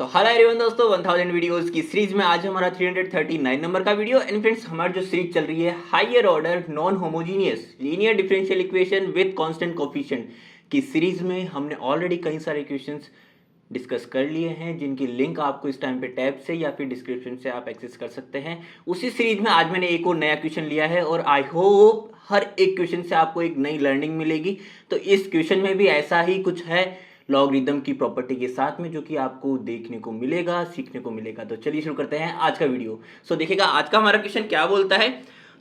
Hello everyone दोस्तों, 1000 videos की series में आज हमारा 339 नंबर का वीडियो। एंड फ्रेंड्स, हमारी जो सीरीज चल रही है higher order non homogeneous linear differential equation with constant coefficient की सीरीज में हमने ऑलरेडी कई सारे इक्वेशंस डिस्कस कर लिए हैं, जिनकी लिंक आपको इस टाइम पे टैब से या फिर डिस्क्रिप्शन से आप एक्सेस कर सकते हैं। उसी सीरीज में आज मैंने एक और नया क्वेश्चन लिया है और आई होप हर एक क्वेश्चन से आपको एक नई लर्निंग मिलेगी। तो इस क्वेश्चन में भी ऐसा ही कुछ है लॉगरिदम की प्रॉपर्टी के साथ में, जो कि आपको देखने को मिलेगा, सीखने को मिलेगा। तो चलिए शुरू करते हैं आज का वीडियो। देखिएगा आज का हमारा क्वेश्चन क्या बोलता है।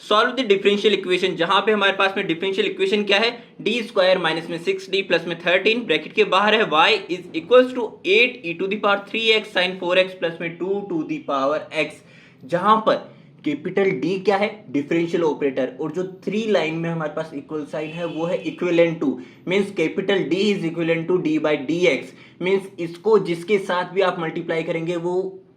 सॉल्व द डिफरेंशियल इक्वेशन, जहां पे हमारे पास में डिफरेंशियल इक्वेशन क्या है, डी स्क्वायर माइनस में 6d प्लस में 13 ब्रैकेट के बाहर है y is equals to 8 e to the power 3x sine 4x plus में 2 टू द पावर x, जहां पर कैपिटल D क्या है, डिफरेंशियल ऑपरेटर, और जो 3 लाइन में हमारे पास इक्वल साइन है वो है equivalent to, means capital D is equivalent to d by dx, means इसको जिसके साथ भी आप मल्टीप्लाई करेंगे वो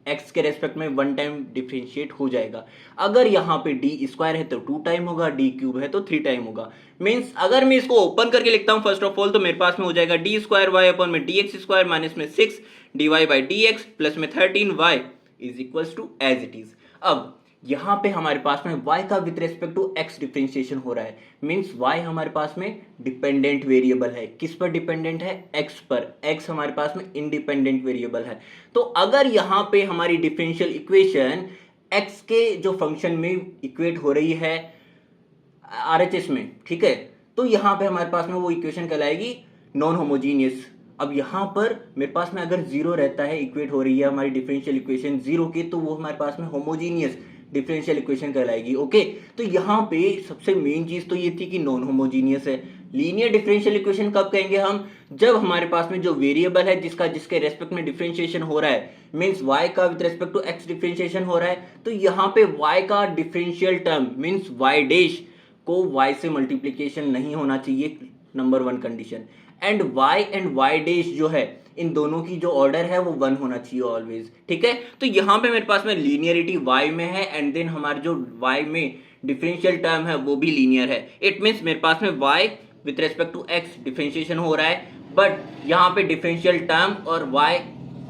x के रेस्पेक्ट में 1 टाइम डिफरेंशिएट हो जाएगा। अगर यहाँ पे d स्क्वायर है तो 2 टाइम होगा, d क्यूब है तो 3 टाइम होगा। मींस अगर मैं इसको ओपन करके लिखता हूं फर्स्ट ऑफ ऑल, तो मेरे पास में हो जाएगा डी स्क्वायर वाई अपॉन में dx स्क्वायर माइनस में 6 dy बाई dx प्लस में 13 y is equals to as it is. अब यहां पे हमारे पास में y का with respect to x differentiation हो रहा है, मींस y हमारे पास में डिपेंडेंट वेरिएबल है। किस पर डिपेंडेंट है? x पर। x हमारे पास में इंडिपेंडेंट वेरिएबल है। तो अगर यहां पे हमारी डिफरेंशियल इक्वेशन x के जो फंक्शन में इक्वेट हो रही है RHS में, ठीक है, तो यहां पे हमारे पास में वो इक्वेशन कहलाएगी नॉन होमोजीनियस। अब यहां पर मेरे पास में अगर जीरो रहता है, इक्वेट हो रही है हमारी डिफरेंशियल इक्वेशन जीरो की, तो वो हमारे पास में होमोजीनियस डिफरेंशियल इक्वेशन कहलाएगी। ओके, तो यहाँ पे सबसे मेन चीज तो ये थी कि नॉन होमोजीनियस है। लीनियर डिफरेंशियल इक्वेशन कब कहेंगे हम? जब हमारे पास में जो वेरिएबल है जिसके रेस्पेक्ट में डिफरेंशिएशन हो रहा है, मींस y का with respect to x differentiation हो रहा है, तो यहाँ पे y का differential term means y dash को y से मल्टीप्लीकेशन नहीं होना चाहिए, नंबर 1 कंडीशन। एंड y डैश जो है, इन दोनों की जो ऑर्डर है वो 1 होना चाहिए ऑलवेज, ठीक है। तो यहां पे मेरे पास में लीनियरिटी y में है, एंड देन हमारे जो y में डिफरेंशियल टर्म है वो भी लीनियर है। इट मींस मेरे पास में y with respect to x differentiation हो रहा है, बट यहां पे डिफरेंशियल टर्म और y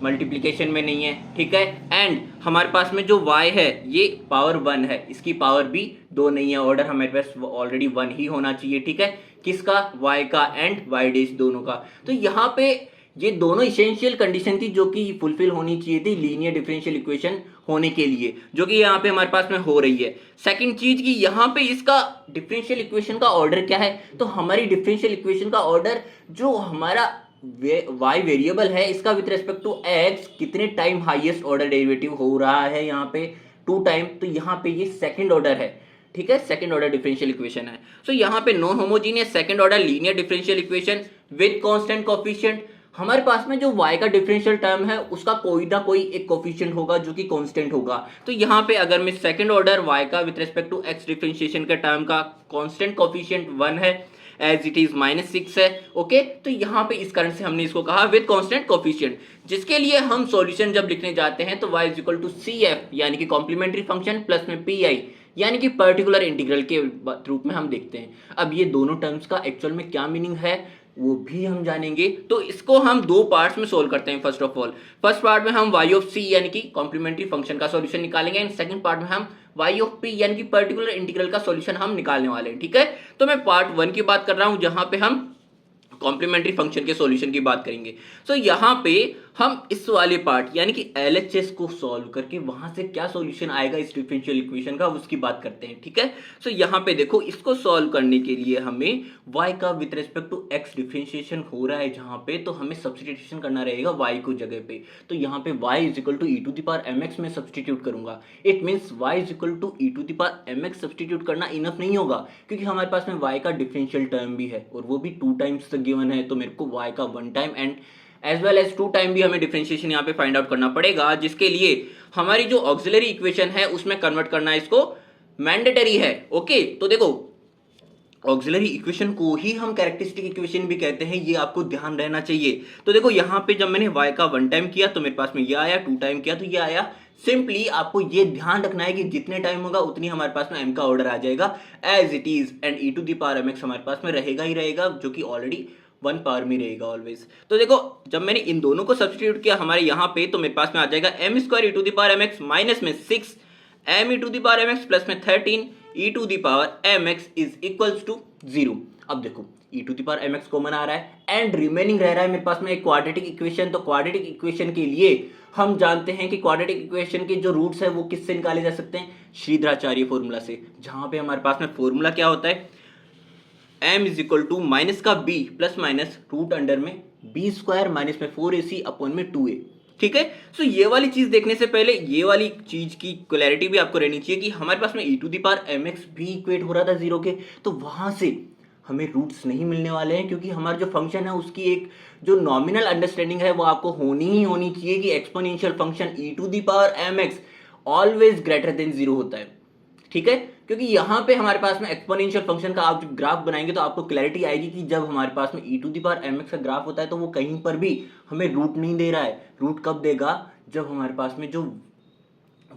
मल्टीप्लीकेशन में नहीं है, ठीक है। एंड हमारे पास में जो y है ये पावर 1 है, इसकी पावर भी 2 नहीं है। ऑर्डर हमारे पास ऑलरेडी 1 ही होना चाहिए, ठीक है। किसका? y का एंड y डैश दोनों का। तो यहाँ पे ये दोनों इसेंशियल कंडीशन थी जो कि फुलफिल होनी चाहिए थी लीनियर डिफरेंशियल इक्वेशन होने के लिए, जो कि यहाँ पे हमारे पास में हो रही है। सेकंड चीज कि यहाँ पे इसका डिफरेंशियल इक्वेशन का ऑर्डर क्या है, तो हमारी डिफरेंशियल इक्वेशन का ऑर्डर जो हमारा y वेरिएबल है इसका विद रेस्पेक्ट टू x कितने टाइम हाईएस्ट ऑर्डर डेरिवेटिव हो रहा है, यहाँ पे 2 टाइम, तो यहाँ पे ये सेकंड ऑर्डर है, ठीक है, सेकंड ऑर्डर डिफरेंशियल इक्वेशन है। सो यहाँ पे non homogeneous second order linear differential equation with constant coefficient. हमारे पास में जो y का डिफरेंशियल टर्म है उसका कोई ना कोई एक कोफिशिएंट होगा जो कि कांस्टेंट होगा। तो यहाँ पे अगर मैं सेकंड ऑर्डर y का with respect to x differentiation के टर्म का कांस्टेंट कोफिशिएंट 1 है, एज इट इज -6 है। ओके, तो यहाँ पे इस कारण से हमने इसको कहा विद कांस्टेंट कोफिशिएंट, जिसके लिए हम सॉल्यूशन जब लिखने जाते हैं तो y is equal to CF यानी कि कॉम्प्लीमेंट्री फंक्शन प्लस में PI यानी कि पर्टिकुलर इंटीग्रल के रूप में हम देखते हैं। अब ये दोनों टर्म्स का एक्चुअल में क्या मीनिंग है वो भी हम जानेंगे। तो इसको हम 2 पार्ट्स में सोल्व करते हैं। First of all, first part में हम y ऑफ c यानी कि कॉम्प्लीमेंट्री फंक्शन का सॉल्यूशन निकालेंगे, एंड सेकंड पार्ट में हम y ऑफ p यानी कि पर्टिकुलर इंटीग्रल का सॉल्यूशन हम निकालने वाले हैं, ठीक है। तो मैं पार्ट 1 की बात कर रहा हूं जहां पे हम कॉम्प्लीमेंट्री फंक्शन के सॉल्यूशन की बात करेंगे। सो यहाँ पे हम इस वाले पार्ट यानी कि LHS को सॉल्व करके वहां से क्या सॉल्यूशन आएगा इस डिफरेंशियल इक्वेशन का उसकी बात करते हैं, ठीक है। सो यहाँ पे देखो, इसको सॉल्व करने के लिए हमें y का with respect to x differentiation हो रहा है जहां पे, तो हमें सब्स्टिट्यूशन करना रहेगा y को जगह पे। तो यहाँ पे y is equal to e to the power mx में सब्स्टिट्यूट करूंगा। It means y is equal to e to the power mx substitute करना इनफ नहीं होगा, क्योंकि हमारे पास में y का डिफरेंशियल टर्म भी है और वो भी 2 टाइम्स गिवन है, तो मेरे को y का 1 time and as well as 2 time भी हमें डिफरेंशिएशन यहाँ पे फाइंड आउट करना पड़ेगा, जिसके लिए हमारी जो ऑक्सिलरी इक्वेशन है उसमें कन्वर्ट करना इसको मैंडेटरी है। ओके, तो देखो ऑक्सिलरी इक्वेशन को ही हम कैरेक्टरिस्टिक इक्वेशन भी कहते हैं, ये आपको ध्यान रहना चाहिए। तो देखो यहाँ पे जब मैंने y का 1 टाइम किया तो मेरे पास में ये आया, 2 टाइम किया तो ये आया। सिंपली आपको ये ध्यान रखना है कि जितने टाइम होगा उतनी हमारे पास में m का ऑर्डर आ जाएगा as it is, and e to the power mx हमारे पास में रहेगा ही रहेगा, जो कि ऑलरेडी वन पावर में रहेगा ऑलवेज। तो देखो जब मैंने इन दोनों को सब्स्टिट्यूट किया हमारे यहाँ पे, तो मेरे पास में आ जाएगा m square e to the power m x minus में 6 m e to the power m x plus में 13 e to the power m x is equals to 0। अब देखो e to the power m x common आ रहा है and remaining रह रहा है मेरे पास में एक क्वाड्रेटिक इक्वेशन। तो क्वाड्रेटिक इक्वेशन के लिए हम जानते हैं कि क्वाड्रेटिक इक्वेशन के जो रूट्स है वो किससे निकाले जा सकते हैं, श्रीधराचार्य फॉर्मूला से, जहां पे हमारे पास में फॉर्मूला क्या होता है, m is equal to minus का b plus minus root under में b स्क्वायर माइनस में 4ac अपॉन में 2a। ठीक है, सो ये वाली चीज देखने से पहले ये वाली चीज की क्लैरिटी भी आपको रहनी चाहिए कि हमारे पास में e to the power mx भी इक्वेट हो रहा था 0 के, तो वहां से हमें रूट्स नहीं मिलने वाले हैं, क्योंकि हमारा जो फंक्शन है उसकी एक जो नॉमिनल अंडरस्टैंडिंग है वो आपको होनी चाहिए कि exponential function e to the power mx always greater than 0 होता है। ठीक है, क्योंकि यहाँ पे हमारे पास में एक्सपोनेंशियल फंक्शन का आप ग्राफ बनाएंगे तो आपको क्लैरिटी आएगी कि जब हमारे पास में e to the power mx का ग्राफ होता है तो वो कहीं पर भी हमें रूट नहीं दे रहा है। रूट कब देगा, जब हमारे पास में जो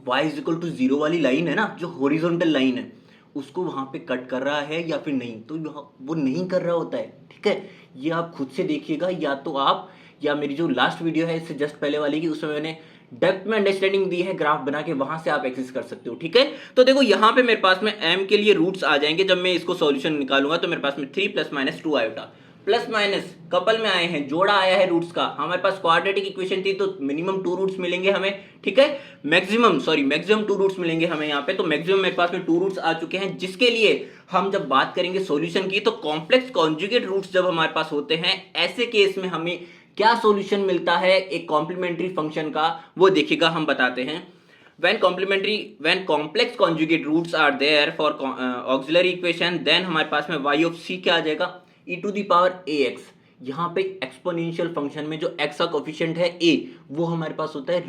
y इज इक्वल टू 0 वाली लाइन है ना, जो हॉरिजॉन्टल लाइन है, उसको वहां पे कट कर रहा है या फिर नहीं, तो वो नहीं कर रहा होता है। ठीक है, ये आप खुद से देखिएगा, या तो आप या मेरी जो लास्ट वीडियो है इससे जस्ट पहले वाली की, उसमें मैंने डेप्थ में अंडरस्टैंडिंग दी है ग्राफ बना के, वहां से आप एक्सेस कर सकते हो। ठीक है, तो देखो यहाँ पे मेरे पास में m के लिए रूट्स आ जाएंगे। जब मैं इसको सॉल्यूशन निकालूंगा तो मेरे पास में 3 plus minus 2 iota, plus minus couple में आए हैं, जोड़ा आया है रूट्स का। हमारे पास क्वाड्रेटिक इक्वेशन थी तो मिनिमम 2 रूट्स मिलेंगे हमें। ठीक है, मैक्सिमम 2 रूट्स मिलेंगे हमें यहाँ पे, तो मैक्सिमम मेरे पास में 2 रूट्स आ चुके हैं, जिसके लिए हम जब बात करेंगे सॉल्यूशन की तो कॉम्प्लेक्स कॉन्जुगेट रूट्स जब हमारे पास होते हैं, ऐसे केस में हमें क्या सॉल्यूशन मिलता है एक कॉम्प्लीमेंट्री फंक्शन का, वो देखिएगा हम बताते हैं। when complex conjugate roots are there for auxiliary equation, then हमारे पास में y of c क्या आ जाएगा, e to the power ax। यहाँ पे एक्सपोनेंशियल फंक्शन में जो x का कोफिशिएंट है a, वो हमारे पास होता है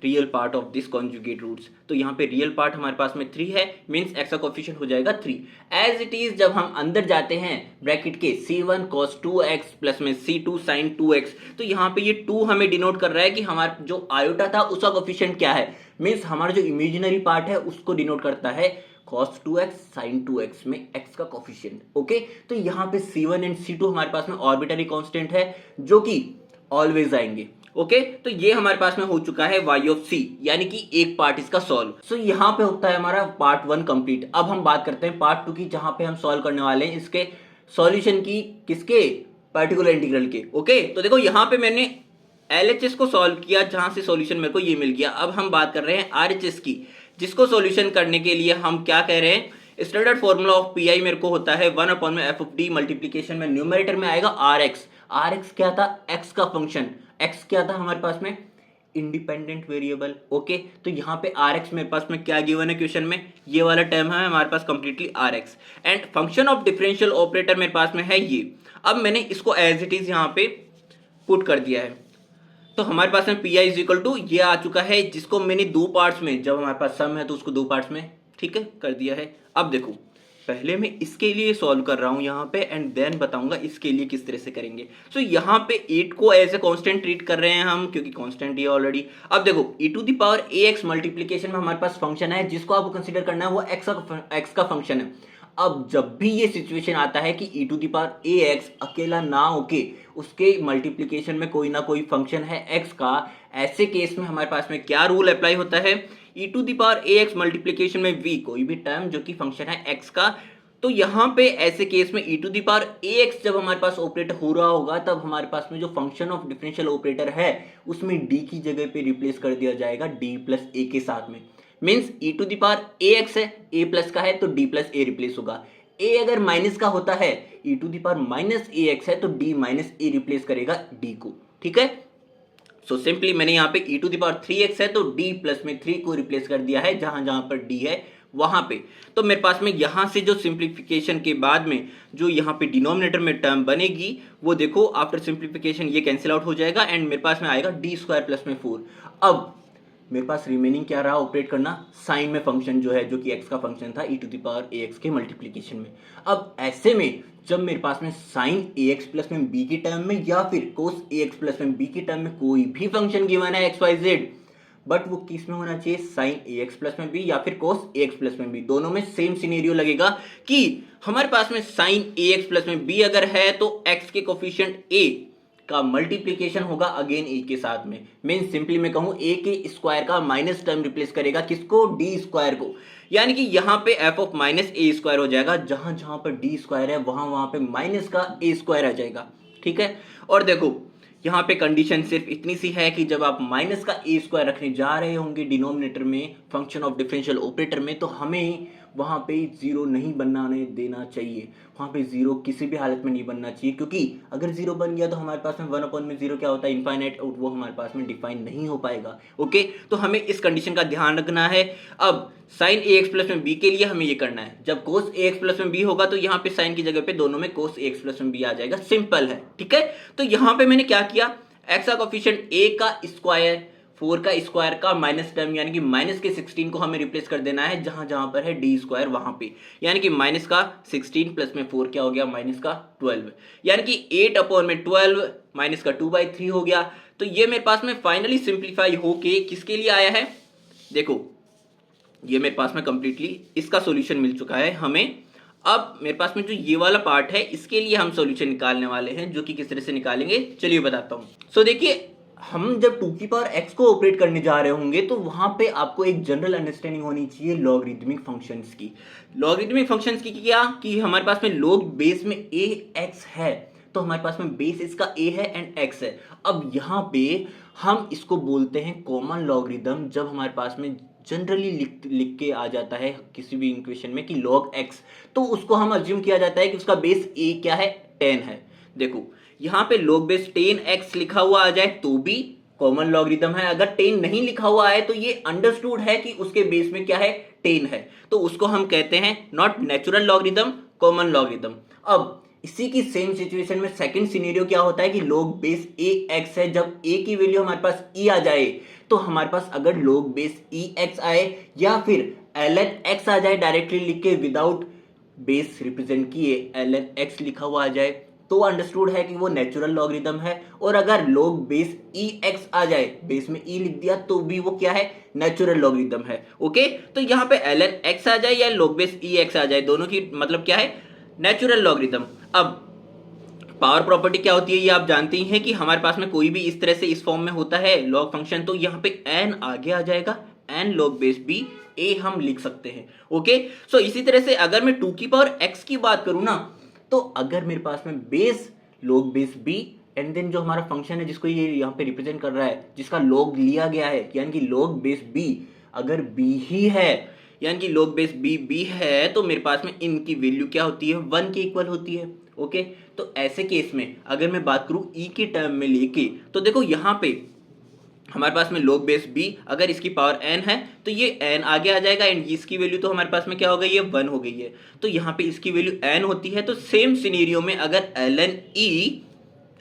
real part of this conjugate roots. तो यहाँ पे रियल पार्ट हमारे पास में 3 है, मींस x का कोफिशिएंट हो जाएगा 3। एज इट इज जब हम अंदर जाते हैं ब्रैकेट के c1 cos 2x प्लस में c2 sin 2x, तो यहाँ पे ये 2 हमें डिनोट कर रहा है कि हमारा जो आयोटा था उसका कोफिशिएंट क्या है, मींस हमारा जो इमेजिनरी पार्ट है उसको डिनोट करता है cos 2x sin 2x में x का कोफिशिएंट। ओके, तो यहाँ पे c1 एंड c2 हमारे पास में आर्बिट्ररी कांस्टेंट है जो कि ऑलवेज आएंगे। ओके, तो ये हमारे पास में हो चुका है y ऑफ c, यानी कि एक पार्ट इसका सॉल्व। सो यहाँ पे होता है हमारा पार्ट 1 कंप्लीट। अब हम बात करते हैं पार्ट 2 की, जहां पे हम सॉल्व करने वाले हैं इसके सॉल्यूशन की, किसके, पर्टिकुलर इंटीग्रल के। ओके, तो देखो यहाँ पे मैंने LHS को सॉल्व किया, जहां से सॉल्यूशन मेरे को ये मिल गया। अब हम बात कर रहे हैं RHS की, जिसको सॉल्यूशन करने के लिए हम क्या कह रहे हैं, स्टैंडर्ड फॉर्मूला ऑफ PI मेरे को होता है 1 अपॉन में f ऑफ d, मल्टीप्लीकेशन में न्यूमरेटर में आएगा RX क्या था, x का फंक्शन, x क्या था हमारे पास में, इंडिपेंडेंट वेरिएबल। ओके, तो यहाँ पे RX मेरे पास में क्या गिवन है क्वेश्चन में, ये वाला टर्म है हमारे पास completely RX, and function of differential operator मेरे पास में है ये। अब मैंने इसको एज इट इज यहाँ पे पुट कर दिया है, तो हमारे पास में PI इज इक्वल टू ये आ चुका है, जिसको मैंने 2 पार्ट्स में, जब हमारे पास सम है तो उसको 2 पार्ट्स में, ठीक है, कर दिया है। अब देखो पहले मैं इसके लिए सॉल्व कर रहा हूं यहाँ पे, एंड देन बताऊंगा इसके लिए किस तरह से करेंगे। सो यहाँ पे 8 को एज ए कांस्टेंट ट्रीट कर रहे हैं हम, क्योंकि कांस्टेंट ये ऑलरेडी। अब देखो e to the power ax multiplication में हमारे पास फंक्शन है जिसको आपको कंसीडर करना है वो x का फंक्शन है। अब जब भी ये सिचुएशन आता है कि e to the power ax अकेला ना होके उसके मल्टीप्लीकेशन में कोई ना कोई फंक्शन है x का, ऐसे केस में हमारे पास में क्या रूल अप्लाई होता है, e to the power ax multiplication में v कोई भी टर्म जो कि फंक्शन है x का। तो यहाँ पे ऐसे केस में e to the power ax जब हमारे पास ऑपरेट हो रहा होगा, तब हमारे पास में जो फंक्शन ऑफ डिफरेंशियल ऑपरेटर है उसमें d की जगह पे रिप्लेस कर दिया जाएगा d प्लस a के साथ में। Means e to the power ax है, a प्लस का है तो d प्लस a रिप्लेस होगा। a अगर माइनस का होता है, e to the power minus ax है तो d माइनस a रिप्लेस करेगा d को। ठीक है, सो सिंपली मैंने यहाँ पे e to the power 3x है तो d प्लस में 3 को रिप्लेस कर दिया है, जहां जहां पर d है वहां पे। तो मेरे पास में यहां से जो सिंप्लीफिकेशन के बाद में जो यहाँ पे डिनोमिनेटर में टर्म बनेगी, वो देखो आफ्टर सिंप्लीफिकेशन ये कैंसिल आउट हो जाएगा, एंड मेरे पास में आएगा d स्क्वायर प्लस में 4। अब मेरे पास रिमेनिंग क्या रहा ऑपरेट करना, साइन में फंक्शन जो है, जो कि x का फंक्शन था e to the power ax के मल्टीप्लीकेशन में। अब ऐसे में जब मेरे पास में साइन ax प्लस में b की टर्म में या फिर कोस ax प्लस में b की टर्म में कोई भी फंक्शन गिवन है x y z, बट वो किस में होना चाहिए, साइन ए एक्स प्लस में बी या फिर कोस ए एक्स प्लस में बी, दोनों में सेम सिनेरियो लगेगा कि हमारे पास में साइन ए एक्स प्लस में बी अगर है तो एक्स के कोफिशिएंट ए का मल्टीप्लीकेशन होगा अगेन ए के साथ में। मीन सिंपली मैं कहूं ए के स्क्वायर का माइनस टर्म रिप्लेस करेगा किसको, डी स्क्वायर को, यानी कि यहां पे F of minus A square हो जाएगा, जहां जहां पर डी स्क्वायर है वहां वहां पे माइनस का ए स्क्वायर आ जाएगा। ठीक है, और देखो यहाँ पे कंडीशन सिर्फ इतनी सी है कि जब आप माइनस का ए स्क्वायर रखने जा रहे होंगे डिनोमिनेटर में फंक्शन ऑफ डिफरेंशियल ऑपरेटर में, तो हमें वहां पे जीरो नहीं बनाने देना चाहिए, वहां पे जीरो किसी भी हालत में नहीं बनना चाहिए, क्योंकि अगर जीरो बन गया तो हमारे पास में 1/0 क्या होता है, इनफाइनाइट, और वो हमारे पास में डिफाइन नहीं हो पाएगा। ओके, तो हमें इस कंडीशन का ध्यान रखना है। अब साइन ए एक्स प्लस में बी के लिए हमें ये करना है, जब कोस ए एक्स प्लस में बी होगा तो यहाँ पे साइन की जगह पे दोनों में कोस ए एक्स प्लस में बी आ जाएगा, सिंपल है। ठीक है, तो यहाँ पे मैंने क्या किया, एक्स का कोफिशिएंट ए का स्क्वायर 4 का स्क्वायर का माइनस टर्म यानी कि माइनस के 16 को हमें रिप्लेस कर देना है जहां जहां पर है डी स्क्वायर वहां पे, यानी कि माइनस का 16 प्लस में 4 क्या हो गया, माइनस का 12, यानी कि 8/12 माइनस का 2/3 हो गया। तो ये मेरे पास में फाइनली सिंप्लीफाई होके किसके लिए आया है, देखो ये मेरे पास में कंप्लीटली इसका सॉल्यूशन मिल चुका है हमें। अब मेरे पास में जो ये वाला पार्ट है इसके लिए हम सॉल्यूशन निकालने वाले हैं, जो कि किस तरह से निकालेंगे चलिए बताता हूं। सो देखिए, हम जब 2 की पावर x को ऑपरेट करने जा रहे होंगे तो वहां पे आपको एक जनरल अंडरस्टैंडिंग होनी चाहिए लॉगरिथमिक फंक्शंस की। लॉगरिथमिक फंक्शंस की क्या कि हमारे पास में लॉग बेस में a x है, तो हमारे पास में बेस इसका a है एंड x है। अब यहाँ पे हम इसको बोलते हैं कॉमन लॉगरिथम, जब हमारे पास में जनरली लिख के आ जाता है किसी भी इक्वेशन में कि log x, तो उसको हम अज्यूम किया जाता है कि उसका बेस a क्या है, 10 है। देखो यहाँ पे log बेस 10x लिखा हुआ आ जाए तो भी कॉमन लॉगरिथम है, अगर 10 नहीं लिखा हुआ है तो ये अंडरस्टूड है कि उसके बेस में क्या है, 10 है, तो उसको हम कहते हैं not natural logarithm, common logarithm. अब इसी की सेम सिचुएशन में सेकंड सिनेरियो क्या होता है कि log बेस ए एक्स है, जब a की वैल्यू हमारे पास e आ जाए तो हमारे पास अगर log बेस ई एक्स आए या फिर ln x आ जाए, डायरेक्टली लिख के विदाउट बेस रिप्रेजेंट किए ln x लिखा हुआ आ जाए, तो अंडरस्टूड है कि वो नेचुरल लॉगरिथम है। और अगर log बेस ई एक्स आ जाए, बेस में e लिख दिया, तो भी वो क्या है, नेचुरल लॉगरिथम है। ओके, तो यहाँ पे ln x आ जाए या log बेस ई एक्स आ जाए, दोनों की मतलब क्या है, नेचुरल लॉगरिथम। अब पावर प्रॉपर्टी क्या होती है ये आप जानते ही हैं कि हमारे पास में कोई भी इस तरह से इस फॉर्म में होता है लॉग फंक्शन, तो यहाँ पे n आगे आ जाएगा, n log base b a हम लिख सकते हैं। ओके, सो इसी तरह से अगर मैं 2 की पावर x की बात करूं ना, तो अगर मेरे पास में base log base b and then जो हमारा फंक्शन है जिसको ये यहाँ पे रिप्रेजेंट कर रहा है, जिसका log लिया गया है, यानी कि log बेस b अगर b ही है, यानी कि log बेस b है, तो मेरे पास में इनकी वैल्यू क्या होती है, 1 के इक्वल होती है। ओके, तो ऐसे केस में अगर मैं बात करूं e के टर्म में लेके, तो देखो यहाँ पे हमारे पास में log बेस b अगर इसकी पावर n है तो ये n आगे आ जाएगा एंड इसकी वैल्यू तो हमारे पास में क्या हो गई है, 1 हो गई है, तो यहाँ पे इसकी वैल्यू n होती है। तो सेम सिनेरियो में अगर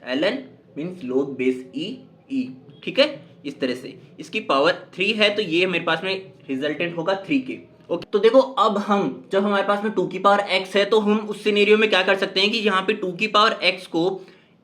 ln means log base e, ठीक है, इस तरह से इसकी पावर 3 है, तो ये मेरे पास में रिजल्टेंट होगा 3 के। ओके, तो देखो अब हम जब हमारे पास में 2 की पावर x है तो हम उस सिनेरियो में क्या कर सकते हैं कि यहाँ पे 2 की पावर x को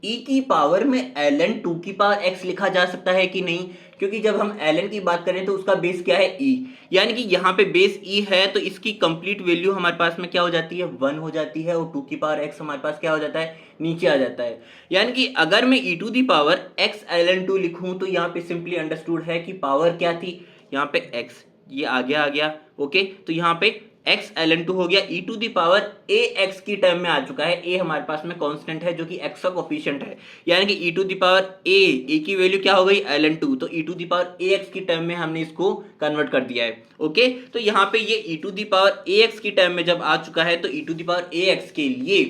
e की पावर में ln 2 की पावर x लिखा जा सकता है कि नहीं, क्योंकि जब हम ln की बात करें तो उसका बेस क्या है, e, यानी कि यहाँ पे बेस e है तो इसकी कंप्लीट वैल्यू हमारे पास में क्या हो जाती है, 1 हो जाती है, और 2 की पावर x हमारे पास क्या हो जाता है, नीचे आ जाता है। यानी कि अगर मैं e to the power x ln 2 लिखूं तो यहाँ पे सिंपली अंडरस्टूड है कि पावर क्या थी, यहाँ पे x, ये आगे आ गया। ओके, तो यहाँ पे x ln 2 हो गया, e to the power a x की टर्म में आ चुका है, a हमारे पास में कांस्टेंट है जो कि x का कोफिशिएंट है, यानी कि e to the power a की वैल्यू क्या हो गई, ln 2, तो e to the power a x की टर्म में हमने इसको कन्वर्ट कर दिया है। ओके, तो यहाँ पे ये e to the power a x की टर्म में जब आ चुका है तो e to the power a x के लिए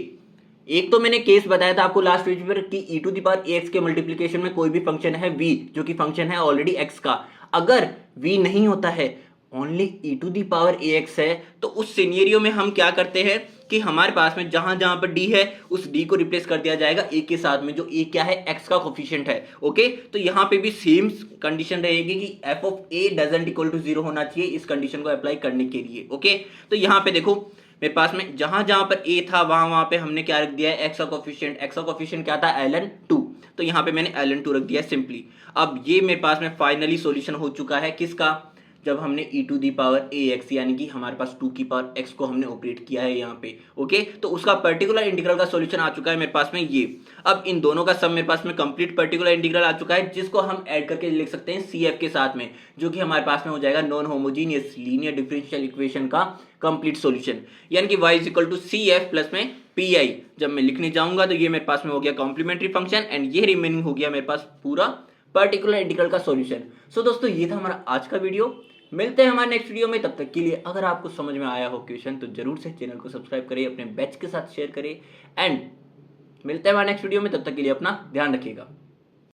एक तो मैंने केस बताया था आपको लास्ट वीडियो पर कि e to the power a x के मल्टीप्लिकेशन में कोई भी फंक्शन है v, जो कि फंक्शन है ऑलरेडी x का, अगर v नहीं होता है, only e to the power ax है, तो उस सिनेरियो में हम क्या करते हैं कि हमारे पास में जहां जहां पर d है उस d को रिप्लेस कर दिया जाएगा a के साथ में, जो a क्या है, x का कोफिशिएंट है। ओके, तो यहाँ पे भी सेम कंडीशन रहेगी कि f of a doesn't equal to 0 होना चाहिए इस कंडीशन को अप्लाई करने के लिए। ओके, तो यहाँ पे देखो मेरे पास में जहां जहां पर ए था वहां वहां पे हमने क्या रख दिया है, एक्स का कोफिशिएंट क्या था, ln2, तो यहाँ पे मैंने ln2 रख दिया सिंपली। अब ये मेरे पास में फाइनली सॉल्यूशन हो चुका है किसका, जब हमने e to the power A X यानी कि हमारे पास 2 की पावर x को हमने ऑपरेट किया है यहाँ पे। ओके, तो उसका पर्टिकुलर इंटीग्रल का सॉल्यूशन आ चुका है मेरे पास में ये। अब इन दोनों का सम मेरे पास में कंप्लीट पर्टिकुलर इंटीग्रल आ चुका है, जिसको हम ऐड करके लिख सकते हैं सी एफ के साथ में, जो कि हमारे पास में हो जाएगा non homogeneous linear differential equation का कंप्लीट सॉल्यूशन, यानी कि y is equal to C F plus में पी आई। जब मैं लिखने जाऊंगा तो ये मेरे पास में हो गया कॉम्प्लीमेंट्री फंक्शन, एंड ये रिमेनिंग हो गया मेरे पास पूरा पर्टिकुलर इंटीग्रल का सॉल्यूशन। सो दोस्तों ये था हमारा आज का वीडियो, मिलते हैं हमारे नेक्स्ट वीडियो में। तब तक के लिए अगर आपको समझ में आया हो क्वेश्चन तो जरूर से चैनल को सब्सक्राइब करें, अपने बैच के साथ शेयर करें, एंड मिलते हैं हमारे नेक्स्ट वीडियो में। तब तक के लिए अपना ध्यान रखिएगा।